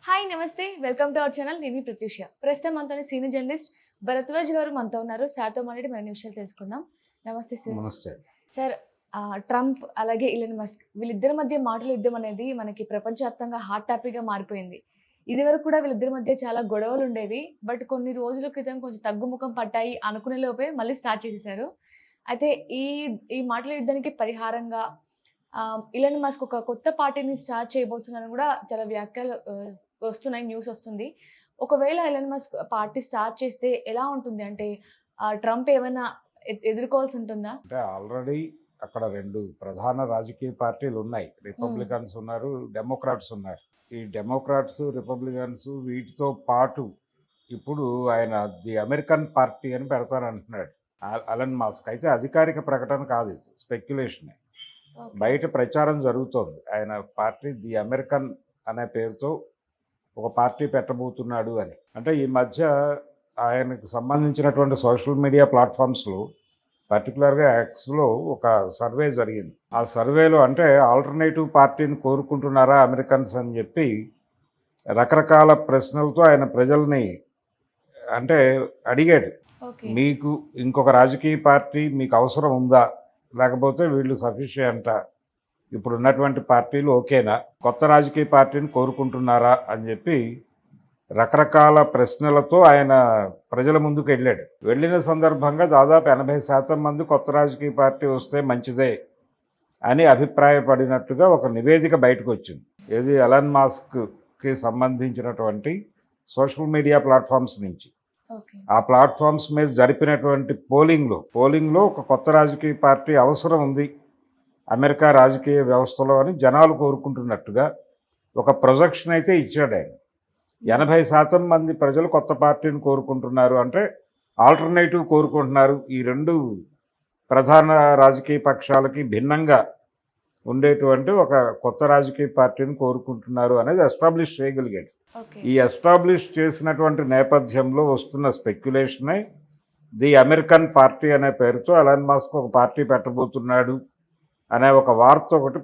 Hi నమస్తే welcome to our channel. నేను మీ ప్రత్యూష. ప్రస్తుతం మనతో సీనియర్ జర్నలిస్ట్ భరద్వాజ్ గారు మనతో ఉన్నారు. సార్తో మాట్లాడి మరిన్ని విషయాలు తెలుసుకుందాం. నమస్తే సార్. నమస్తే. సార్, ట్రంప్ అలాగే ఇలాన్ మస్క్ వీళ్ళిద్దరి మధ్య మాటల యుద్ధం అనేది మనకి ప్రపంచవ్యాప్తంగా హాట్ టాపిక్గా మారిపోయింది. ఇదివరకు కూడా వీళ్ళిద్దరి మధ్య చాలా గొడవలు ఉండేవి. బట్ కొన్ని రోజుల క్రితం కొంచెం తగ్గుముఖం పట్టాయి అనుకునే లోపే మళ్ళీ స్టార్ట్ చేసేసారు. అయితే ఈ ఈ మాటల యుద్ధానికి పరిహారంగా ఇలాన్ మస్క్ ఒక కొత్త పార్టీని స్టార్ట్ చేయబోతున్నారని కూడా చాలా వ్యాఖ్యలు వస్తున్నాయి, న్యూస్ వస్తుంది. ఒకవేళ ఇలాన్ మస్క్ పార్టీ స్టార్ట్ చేస్తే ఎలా ఉంటుంది? అంటే ట్రంప్ ఏమైనా ఎదుర్కోవాల్సి ఉంటుందా? అంటే ఆల్రెడీ అక్కడ రెండు ప్రధాన రాజకీయ పార్టీలు ఉన్నాయి. రిపబ్లికన్స్ ఉన్నారు, డెమోక్రాట్స్ ఉన్నారు. ఈ డెమోక్రాట్స్, రిపబ్లికన్స్ వీటితో పాటు ఇప్పుడు ఆయన ది అమెరికన్ పార్టీ అని పెడతానంటున్నాడు ఎలన్ మస్క్. అయితే అధికారిక ప్రకటన కాదు, ఇది స్పెక్యులేషనే. బయట ప్రచారం జరుగుతోంది. ఆయన పార్టీ ది అమెరికన్ అనే పేరుతో ఒక పార్టీ పెట్టబోతున్నాడు అని. అంటే ఈ మధ్య ఆయనకు సంబంధించినటువంటి సోషల్ మీడియా ప్లాట్ఫామ్స్లో, పర్టికులర్గా ఎక్స్లో ఒక సర్వే జరిగింది. ఆ సర్వేలో అంటే ఆల్టర్నేటివ్ పార్టీని కోరుకుంటున్నారా అమెరికన్స్ అని చెప్పి రకరకాల ప్రశ్నలతో ఆయన ప్రజల్ని అంటే అడిగాడు. మీకు ఇంకొక రాజకీయ పార్టీ మీకు అవసరం ఉందా, లేకపోతే వీళ్ళు సఫిషియంటా, ఇప్పుడు ఉన్నటువంటి పార్టీలు ఓకేనా, కొత్త రాజకీయ పార్టీని కోరుకుంటున్నారా అని చెప్పి రకరకాల ప్రశ్నలతో ఆయన ప్రజల ముందుకు వెళ్ళిన సందర్భంగా దాదాపు 80% మంది కొత్త రాజకీయ పార్టీ వస్తే మంచిదే అని అభిప్రాయపడినట్టుగా ఒక నివేదిక బయటకు వచ్చింది. ఇది ఎలన్ మస్క్కి సంబంధించినటువంటి సోషల్ మీడియా ప్లాట్ఫామ్స్ నుంచి. ఆ ప్లాట్ఫామ్స్ మీద జరిపినటువంటి పోలింగ్లో ఒక కొత్త రాజకీయ పార్టీ అవసరం ఉంది అమెరికా రాజకీయ వ్యవస్థలో అని జనాలు కోరుకుంటున్నట్టుగా ఒక ప్రొజెక్షన్ అయితే ఇచ్చాడు ఆయన. 80% మంది ప్రజలు కొత్త పార్టీని కోరుకుంటున్నారు, అంటే ఆల్టర్నేటివ్ కోరుకుంటున్నారు. ఈ రెండు ప్రధాన రాజకీయ పక్షాలకి భిన్నంగా ఉండేటువంటి ఒక కొత్త రాజకీయ పార్టీని కోరుకుంటున్నారు అనేది ఎస్టాబ్లిష్ చేయగలిగాడు. ఈ ఎస్టాబ్లిష్ చేసినటువంటి నేపథ్యంలో వస్తున్న స్పెక్యులేషనే ది అమెరికన్ పార్టీ అనే పేరుతో ఎలన్ మస్క్ ఒక పార్టీ పెట్టబోతున్నాడు అనే ఒక వార్త ఒకటి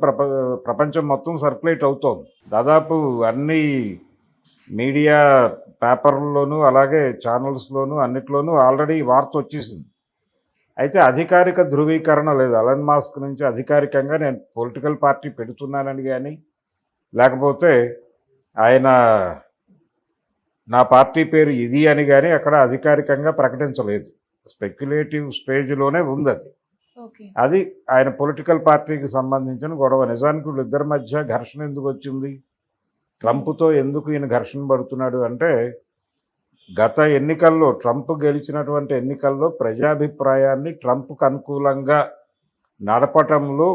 ప్రపంచం మొత్తం సర్క్యులేట్ అవుతోంది. దాదాపు అన్ని మీడియా పేపర్లలోనూ అలాగే ఛానల్స్లోనూ అన్నిట్లోనూ ఆల్రెడీ వార్త వచ్చేసింది. అయితే అధికారిక ధృవీకరణ లేదు. ఎలన్ మస్క్ నుంచి అధికారికంగా నేను పొలిటికల్ పార్టీ పెడుతున్నానని కానీ, లేకపోతే ఆయన నా పార్టీ పేరు ఇది అని కానీ అక్కడ అధికారికంగా ప్రకటించలేదు. స్పెక్యులేటివ్ స్టేజ్లోనే ఉంది అది. అది ఆయన పొలిటికల్ పార్టీకి సంబంధించిన గొడవ. నిజానికి వీళ్ళిద్దరి మధ్య ఘర్షణ ఎందుకు వచ్చింది, ట్రంప్తో ఎందుకు ఈయన ఘర్షణ పడుతున్నాడు అంటే, గత ఎన్నికల్లో ట్రంప్ గెలిచినటువంటి ఎన్నికల్లో ప్రజాభిప్రాయాన్ని ట్రంప్కు అనుకూలంగా నడపటంలో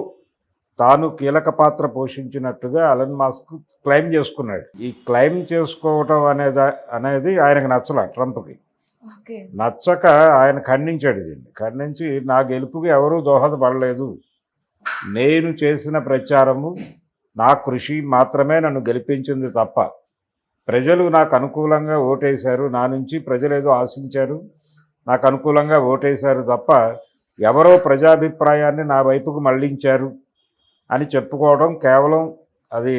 తాను కీలక పాత్ర పోషించినట్టుగా ఎలన్ మస్క్ క్లెయిమ్ చేసుకున్నాడు. ఈ క్లెయిమ్ చేసుకోవటం అనేది ఆయనకు నచ్చల. ట్రంప్కి నచ్చక ఆయన ఖండించాడు. దీన్ని ఖండించి నా గెలుపుకి ఎవరూ దోహదపడలేదు, నేను చేసిన ప్రచారము నా కృషి మాత్రమే నన్ను గెలిపించింది తప్ప ప్రజలు నాకు అనుకూలంగా ఓటేశారు, నా నుంచి ప్రజలు ఏదో ఆశించారు, నాకు అనుకూలంగా ఓటేశారు తప్ప ఎవరో ప్రజాభిప్రాయాన్ని నా వైపుకు మళ్లించారు అని చెప్పుకోవడం కేవలం అది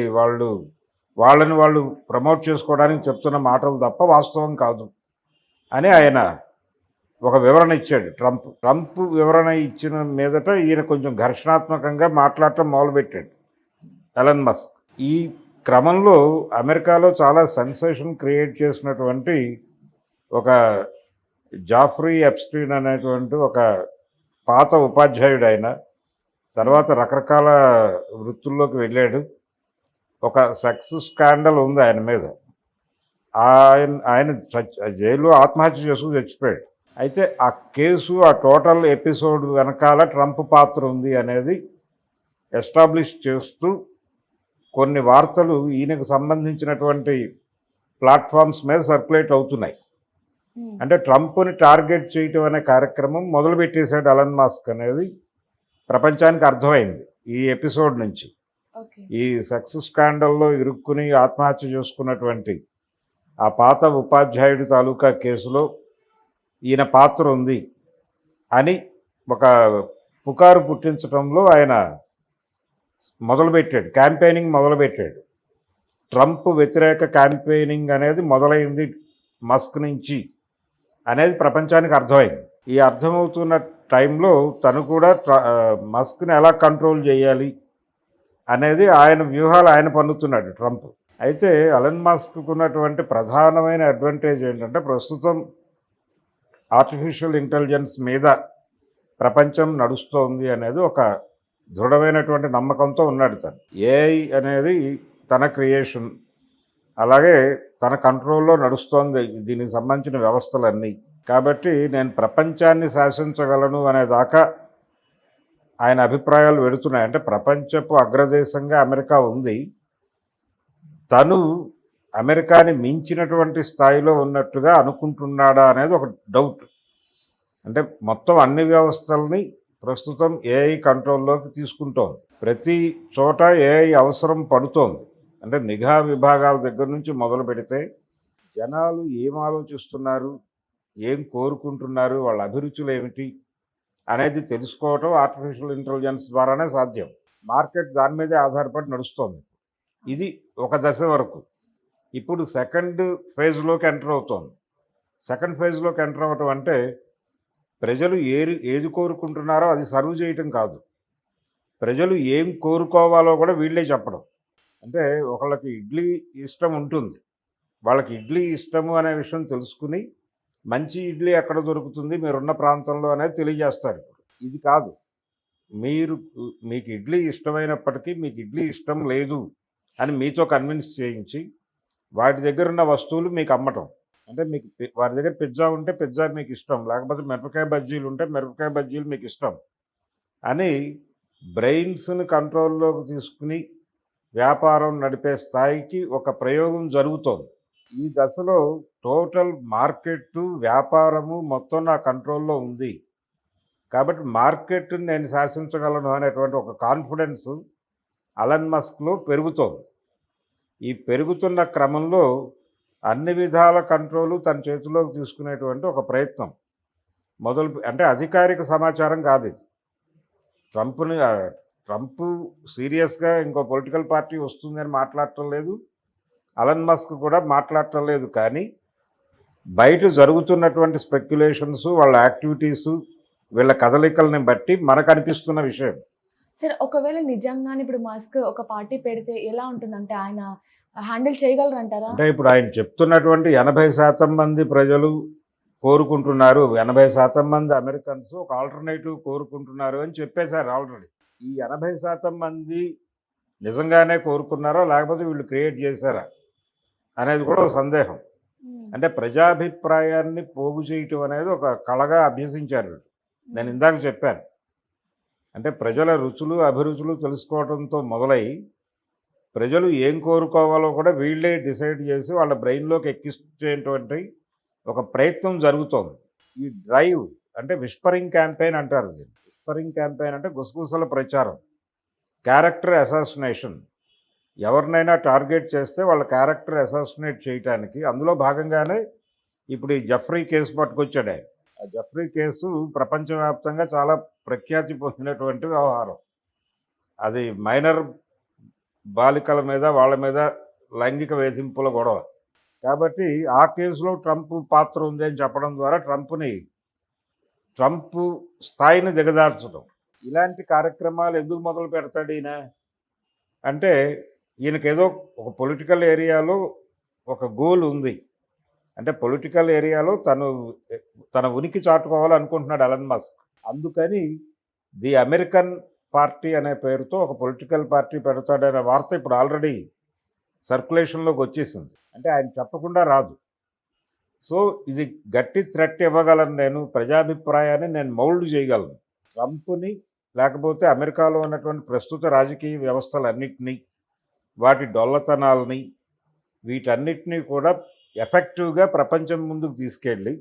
వాళ్ళని వాళ్ళు ప్రమోట్ చేసుకోవడానికి చెప్తున్న మాటలు తప్ప వాస్తవం కాదు అని ఆయన ఒక వివరణ ఇచ్చాడు. ట్రంప్ వివరణ ఇచ్చిన మీదట ఈయన కొంచెం ఘర్షణాత్మకంగా మాట్లాడటం మొదలుపెట్టాడు ఎలన్ మస్క్. ఈ క్రమంలో అమెరికాలో చాలా సెన్సేషన్ క్రియేట్ చేసినటువంటి ఒక జాఫ్రీ ఎప్స్టీన్ అనేటువంటి ఒక పాత ఉపాధ్యాయుడు, ఆయన తర్వాత రకరకాల వృత్తుల్లోకి వెళ్ళాడు. ఒక సెక్స్ స్కాండల్ ఉంది ఆయన మీద. ఆయన జైల్లో ఆత్మహత్య చేసుకుని చచ్చిపోయాడు. అయితే ఆ కేసు, ఆ టోటల్ ఎపిసోడ్ వెనకాల ట్రంప్ పాత్ర ఉంది అనేది ఎస్టాబ్లిష్ చేస్తూ కొన్ని వార్తలు ఈయనకు సంబంధించినటువంటి ప్లాట్ఫామ్స్ మీద సర్క్యులేట్ అవుతున్నాయి. అంటే ట్రంప్ని టార్గెట్ చేయటం అనే కార్యక్రమం మొదలుపెట్టేశాడు ఎలన్ మస్క్ అనేది ప్రపంచానికి అర్థమైంది ఈ ఎపిసోడ్ నుంచి. ఈ సెక్స్ స్కాండల్లో ఇరుక్కుని ఆత్మహత్య చేసుకున్నటువంటి ఆ పాత ఉపాధ్యాయుడి తాలూకా కేసులో ఈయన పాత్ర ఉంది అని ఒక పుకారు పుట్టించడంలో ఆయన మొదలుపెట్టాడు, క్యాంపెయినింగ్ మొదలుపెట్టాడు. ట్రంప్ వ్యతిరేక క్యాంపెయినింగ్ అనేది మొదలైంది మస్క్ నుంచి అనేది ప్రపంచానికి అర్థమైంది. ఈ అర్థమవుతున్న టైంలో తను కూడా మస్క్ని ఎలా కంట్రోల్ చేయాలి అనేది ఆయన వ్యూహాలు ఆయన పన్నుతున్నాడు ట్రంప్. అయితే ఎలన్ మస్క్ ఉన్నటువంటి ప్రధానమైన అడ్వాంటేజ్ ఏంటంటే ప్రస్తుతం ఆర్టిఫిషియల్ ఇంటెలిజెన్స్ మీద ప్రపంచం నడుస్తోంది అనేది ఒక దృఢమైనటువంటి నమ్మకంతో ఉన్నాడు తను. ఏఐ అనేది తన క్రియేషన్, అలాగే తన కంట్రోల్లో నడుస్తోంది దీనికి సంబంధించిన వ్యవస్థలన్నీ. కాబట్టి నేను ప్రపంచాన్ని శాసించగలను అనే దాకా ఆయన అభిప్రాయాలు వెడుతున్నాయి. అంటే ప్రపంచపు అగ్రదేశంగా అమెరికా ఉంది, తను అమెరికాని మించినటువంటి స్థాయిలో ఉన్నట్టుగా అనుకుంటున్నాడా అనేది ఒక డౌట్. అంటే మొత్తం అన్ని వ్యవస్థల్ని ప్రస్తుతం ఏఐ కంట్రోల్లోకి తీసుకుంటోంది. ప్రతి చోట ఏఐ అవసరం పడుతోంది. అంటే నిఘా విభాగాల దగ్గర నుంచి మొదలు పెడితే జనాలు ఏం ఆలోచిస్తున్నారు, ఏం కోరుకుంటున్నారు, వాళ్ళ అభిరుచులు ఏమిటి అనేది తెలుసుకోవటం ఆర్టిఫిషియల్ ఇంటెలిజెన్స్ ద్వారానే సాధ్యం. మార్కెట్ దాని మీదే ఆధారపడి నడుస్తోంది. ఇది ఒక దశ వరకు. ఇప్పుడు సెకండ్ ఫేజ్లోకి ఎంటర్ అవుతోంది. సెకండ్ ఫేజ్లోకి ఎంటర్ అవ్వటం అంటే ప్రజలు ఏది కోరుకుంటున్నారో అది సర్వ్ చేయటం కాదు, ప్రజలు ఏం కోరుకోవాలో కూడా వీళ్ళే చెప్పడం. అంటే ఒకళ్ళకి ఇడ్లీ ఇష్టం ఉంటుంది, వాళ్ళకి ఇడ్లీ ఇష్టము అనే విషయం తెలుసుకుని మంచి ఇడ్లీ ఎక్కడ దొరుకుతుంది మీరున్న ప్రాంతంలో అనేది తెలియజేస్తారు. ఇది కాదు, మీకు ఇడ్లీ ఇష్టమైనప్పటికీ మీకు ఇడ్లీ ఇష్టం లేదు అని మీతో కన్విన్స్ చేయించి వాటి దగ్గర ఉన్న వస్తువులు మీకు అమ్మటం. అంటే మీకు వారి దగ్గర పిజ్జా ఉంటే పిజ్జా మీకు ఇష్టం, లేకపోతే మిరపకాయ బజ్జీలు ఉంటే మిరపకాయ బజ్జీలు మీకు ఇష్టం అని బ్రెయిన్స్ని కంట్రోల్లోకి తీసుకుని వ్యాపారం నడిపే స్థాయికి ఒక ప్రయోగం జరుగుతోంది. ఈ దశలో టోటల్ మార్కెట్ వ్యాపారము మొత్తం నా కంట్రోల్లో ఉంది కాబట్టి మార్కెట్ని నేను శాసించగలను అనేటువంటి ఒక కాన్ఫిడెన్స్ ఎలన్ మస్క్లో పెరుగుతోంది. ఈ పెరుగుతున్న క్రమంలో అన్ని విధాల కంట్రోలు తన చేతిలోకి తీసుకునేటువంటి ఒక ప్రయత్నం అంటే అధికారిక సమాచారం కాదు ఇది. ట్రంప్ సీరియస్గా ఇంకో పొలిటికల్ పార్టీ వస్తుందని మాట్లాడటం లేదు, ఎలన్ మస్క్ కూడా మాట్లాడటం లేదు. కానీ బయట జరుగుతున్నటువంటి స్పెక్యులేషన్స్, వాళ్ళ యాక్టివిటీసు, వీళ్ళ కదలికల్ని బట్టి మనకు అనిపిస్తున్న విషయం. సరే, ఒకవేళ నిజంగానే ఇప్పుడు మస్క్ ఒక పార్టీ పెడితే ఎలా ఉంటుందంటే ఆయన హ్యాండిల్ చేయగలరంటారా? అంటే ఇప్పుడు ఆయన చెప్తున్నటువంటి 80% మంది ప్రజలు కోరుకుంటున్నారు, 80% మంది అమెరికన్స్ ఒక ఆల్టర్నేటివ్ కోరుకుంటున్నారు అని చెప్పేశారు ఆల్రెడీ. ఈ 80% మంది నిజంగానే కోరుకున్నారా లేకపోతే వీళ్ళు క్రియేట్ చేశారా అనేది కూడా ఒక సందేహం. అంటే ప్రజాభిప్రాయాన్ని పోగు చేయటం అనేది ఒక కళగా అభ్యసించారు. నేను ఇందాక చెప్పాను, అంటే ప్రజల రుచులు అభిరుచులు తెలుసుకోవడంతో మొదలై ప్రజలు ఏం కోరుకోవాలో కూడా వీళ్ళే డిసైడ్ చేసి వాళ్ళ బ్రెయిన్లోకి ఎక్కించేటువంటి ఒక ప్రయత్నం జరుగుతోంది. ఈ డ్రైవ్ అంటే విస్పరింగ్ క్యాంపెయిన్ అంటారు. విస్పరింగ్ క్యాంపెయిన్ అంటే గుసగుసల ప్రచారం, క్యారెక్టర్ అసాసినేషన్. ఎవరినైనా టార్గెట్ చేస్తే వాళ్ళ క్యారెక్టర్ అసాసినేట్ చేయటానికి అందులో భాగంగానే ఇప్పుడు ఈ జఫ్రీ కేసు పట్టుకొచ్చాడు ఆయన. ఆ జఫ్రీ కేసు ప్రపంచవ్యాప్తంగా చాలా ప్రఖ్యాతి పొందినటువంటి వ్యవహారం. అది మైనర్ బాలికల మీద వాళ్ళ మీద లైంగిక వేధింపుల గొడవ. కాబట్టి ఆ కేసులో ట్రంప్ పాత్ర ఉంది అని చెప్పడం ద్వారా ట్రంప్ స్థాయిని దిగజార్చడం. ఇలాంటి కార్యక్రమాలు ఎందుకు మొదలు పెడతాడు ఈయన అంటే ఈయనకేదో ఒక పొలిటికల్ ఏరియాలో ఒక గోల్ ఉంది. అంటే పొలిటికల్ ఏరియాలో తన ఉనికి చాటుకోవాలనుకుంటున్నాడు ఎలన్ మస్క్. అందుకని ది అమెరికన్ పార్టీ అనే పేరుతో ఒక పొలిటికల్ పార్టీ పెడతాడనే వార్త ఇప్పుడు ఆల్రెడీ సర్క్యులేషన్లోకి వచ్చేసింది. అంటే ఆయన చెప్పకుండా రాదు. సో ఇది గట్టి థ్రెట్ ఇవ్వగలను, నేను ప్రజాభిప్రాయాన్ని నేను మౌల్డ్ చేయగలను. ట్రంప్ని లేకపోతే అమెరికాలో ఉన్నటువంటి ప్రస్తుత రాజకీయ వ్యవస్థలన్నింటినీ, వాటి డొల్లతనాలని, వీటన్నిటినీ కూడా ఎఫెక్టివ్గా ప్రపంచం ముందుకు తీసుకెళ్ళి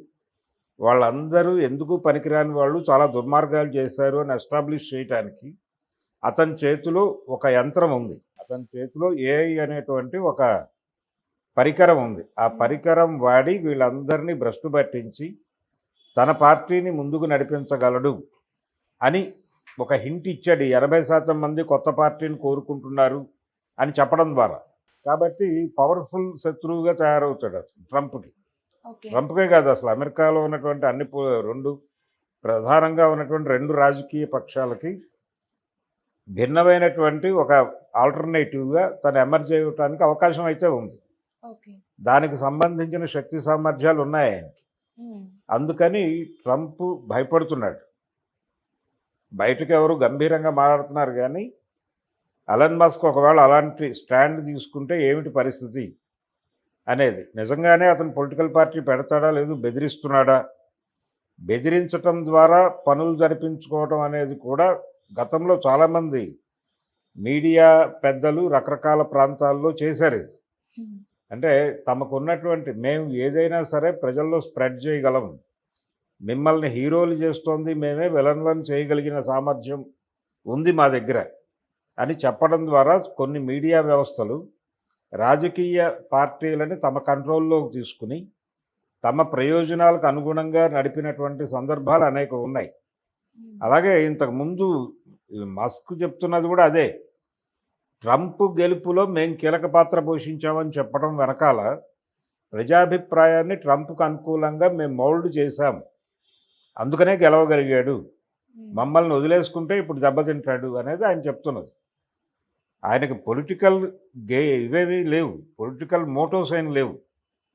వాళ్ళందరూ ఎందుకు పనికిరాని వాళ్ళు, చాలా దుర్మార్గాలు చేశారు అని ఎస్టాబ్లిష్ చేయడానికి అతని చేతిలో ఒక యంత్రం ఉంది. అతని చేతిలో ఏఐ అనేటువంటి ఒక పరికరం ఉంది. ఆ పరికరం వాడి వీళ్ళందరినీ భ్రష్టు పట్టించి తన పార్టీని ముందుకు నడిపించగలడు అని ఒక హింట్ ఇచ్చాడు. 80% మంది కొత్త పార్టీని కోరుకుంటున్నారు అని చెప్పడం ద్వారా. కాబట్టి పవర్ఫుల్ శత్రువుగా తయారవుతాడు అసలు ట్రంప్కి. ఓకే. ట్రంప్కే కాదు, అసలు అమెరికాలో ఉన్నటువంటి రెండు ప్రధానంగా ఉన్నటువంటి రెండు రాజకీయ పక్షాలకి భిన్నమైనటువంటి ఒక ఆల్టర్నేటివ్గా తను ఎమర్జ్ అయ్యటానికి అవకాశం అయితే ఉంది. ఓకే. దానికి సంబంధించిన శక్తి సామర్థ్యాలు ఉన్నాయి ఆయనకి. హ్మ్. అందుకని ట్రంప్ భయపడుతున్నాడు. బయటకు ఎవరు గంభీరంగా మాట్లాడుతున్నారు కానీ ఎలన్ మస్క్ ఒకవేళ అలాంటి స్టాండ్ తీసుకుంటే ఏమిటి పరిస్థితి అనేది, నిజంగానే అతను పొలిటికల్ పార్టీ పెడతాడా లేదు బెదిరిస్తున్నాడా, బెదిరించటం ద్వారా పనులు జరిపించుకోవటం అనేది కూడా గతంలో చాలామంది మీడియా పెద్దలు రకరకాల ప్రాంతాల్లో చేశారు ఇది. హ్మ్. అంటే తమకున్నటువంటి మేము ఏదైనా సరే ప్రజల్లో స్ప్రెడ్ చేయగలం, మిమ్మల్ని హీరోలు చేస్తోంది మేమే, విలన్లను చేయగలిగిన సామర్థ్యం ఉంది మా దగ్గర అని చెప్పడం ద్వారా కొన్ని మీడియా వ్యవస్థలు రాజకీయ పార్టీలని తమ కంట్రోల్లోకి తీసుకుని తమ ప్రయోజనాలకు అనుగుణంగా నడిపినటువంటి సందర్భాలు అనేక ఉన్నాయి. హ్మ్. అలాగే ఇంతకుముందు ఈ మస్క్ చెప్తున్నది కూడా అదే. ట్రంప్ గెలుపులో మేము కీలక పాత్ర పోషించామని చెప్పడం వెనకాల ప్రజాభిప్రాయాన్ని ట్రంప్కు అనుకూలంగా మేము మౌల్డ్ చేశాం, అందుకనే గెలవగలిగాడు, హ్మ్. మమ్మల్ని వదిలేసుకుంటే ఇప్పుడు దెబ్బతింటాడు అనేది ఆయన చెప్తున్నది. ఆయనకి పొలిటికల్ ఇవేమీ లేవు, పొలిటికల్ మోటివ్స్ ఏం లేవు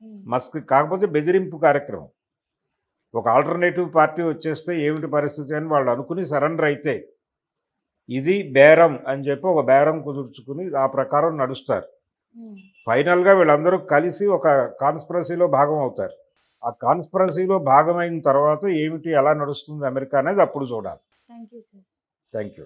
హ్మ్. మస్క్. కాకపోతే బెదిరింపు కార్యక్రమం. ఒక ఆల్టర్నేటివ్ పార్టీ వచ్చేస్తే ఏమిటి పరిస్థితి అని వాళ్ళు అనుకుని సరెండర్ అయితే ఇది బేరం అని చెప్పి ఒక బేరం కుదుర్చుకుని ఆ ప్రకారం నడుస్తారు. హ్మ్. ఫైనల్గా వీళ్ళందరూ కలిసి ఒక కాన్స్పిరసీలో భాగం అవుతారు. ఆ కాన్స్పిరసీలో భాగమైన తర్వాత ఏమిటి ఎలా నడుస్తుంది అమెరికా అనేది అప్పుడు చూడాలి. Thank you sir. Thank you.